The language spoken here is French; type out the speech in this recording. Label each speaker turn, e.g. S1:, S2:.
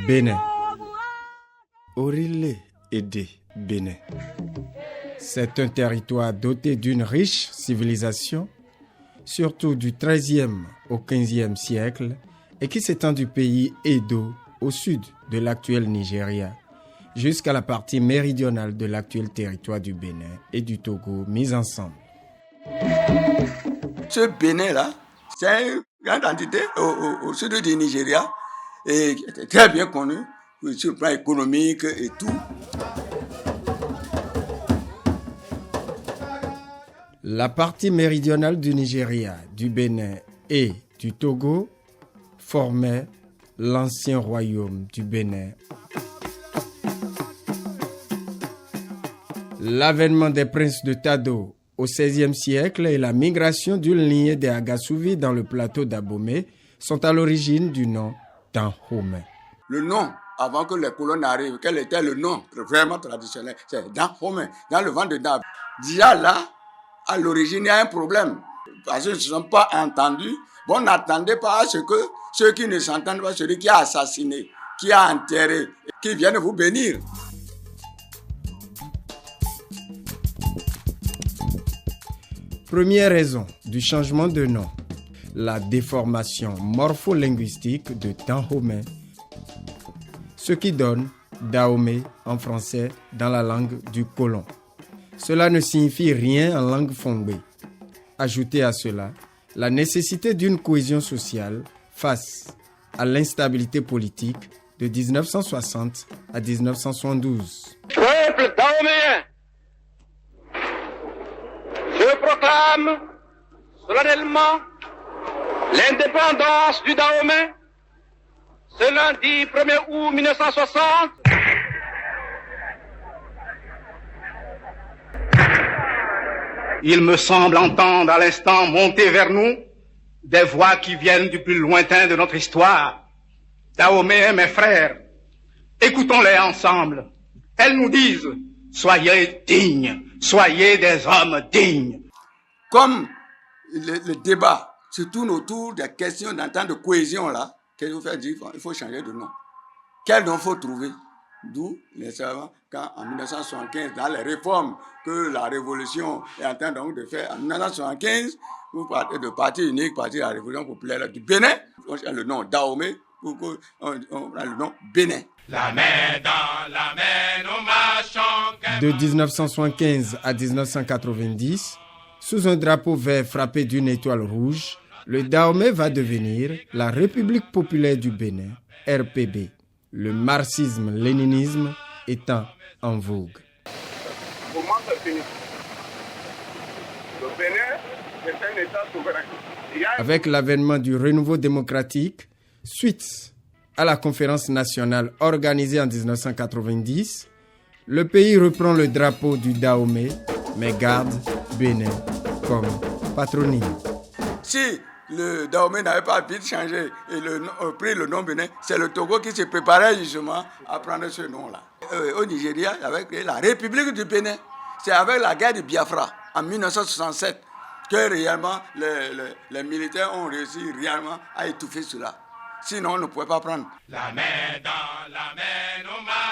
S1: Bénin. Orile Ede, Bénin. C'est un territoire doté d'une riche civilisation, surtout du XIIIe au XVe siècle, et qui s'étend du pays Edo au sud de l'actuel Nigeria, jusqu'à la partie méridionale de l'actuel territoire du Bénin et du Togo mis ensemble.
S2: Ce Bénin-là, c'est une grande entité au sud du Nigeria et qui était très bien connue sur le plan économique et tout.
S1: La partie méridionale du Nigeria, du Bénin et du Togo formait l'ancien royaume du Bénin. L'avènement des princes de Tado au XVIe siècle et la migration d'une lignée des Agasouvi dans le plateau d'Abomey sont à l'origine du nom Dahomey.
S2: Le nom, avant que les colons n'arrivent, quel était le nom vraiment traditionnel? C'est Dahomey, dans le vent de Dab. Déjà là, à l'origine, il y a un problème. Parce qu'ils ne se sont pas entendus. Bon, n'attendez pas à ce que ceux qui ne s'entendent pas, celui qui a assassiné, qui a enterré, qui viennent vous bénir.
S1: Première raison du changement de nom, la déformation morpho-linguistique de Dahomey, ce qui donne Dahomey en français dans la langue du colon. Cela ne signifie rien en langue fongbe. Ajoutez à cela la nécessité d'une cohésion sociale face à l'instabilité politique de 1960 à 1972.
S3: Peuple dahoméen, je proclame solennellement l'indépendance du Dahomey ce lundi 1er août 1960. Il me semble entendre à l'instant monter vers nous des voix qui viennent du plus lointain de notre histoire. Dahoméens, mes frères, écoutons-les ensemble. Elles nous disent, soyez dignes, soyez des hommes dignes.
S2: Comme le débat se tourne autour des questions d'un temps de cohésion là, qu'est-ce qu'il faut faire dire? Il faut changer de nom. Quel nom faut trouver? D'où, nécessairement, quand en 1975, dans les réformes que la Révolution est en train donc de faire, en 1975, vous partez de parti unique, parti de la Révolution populaire du Bénin, on cherche le nom Dahomey, on prend le nom Bénin.
S4: La main dans la main, nous marchons.
S1: De 1975 à 1990, sous un drapeau vert frappé d'une étoile rouge, le Dahomey va devenir la République populaire du Bénin, RPB. Le marxisme-léninisme étant en vogue.
S3: Comment ça finit? Le Bénin est un État souverain.
S1: Avec l'avènement du renouveau démocratique, suite à la conférence nationale organisée en 1990, le pays reprend le drapeau du Dahomey, mais garde Bénin comme patronyme.
S2: Si le Dahomey n'avait pas vite changé et pris le nom Bénin, c'est le Togo qui se préparait justement à prendre ce nom-là. Au Nigeria, avec la République du Bénin, c'est avec la guerre de Biafra en 1967 que réellement les militaires ont réussi réellement à étouffer cela. Sinon, on ne pouvait pas prendre.
S4: La main dans la main, nous marchons.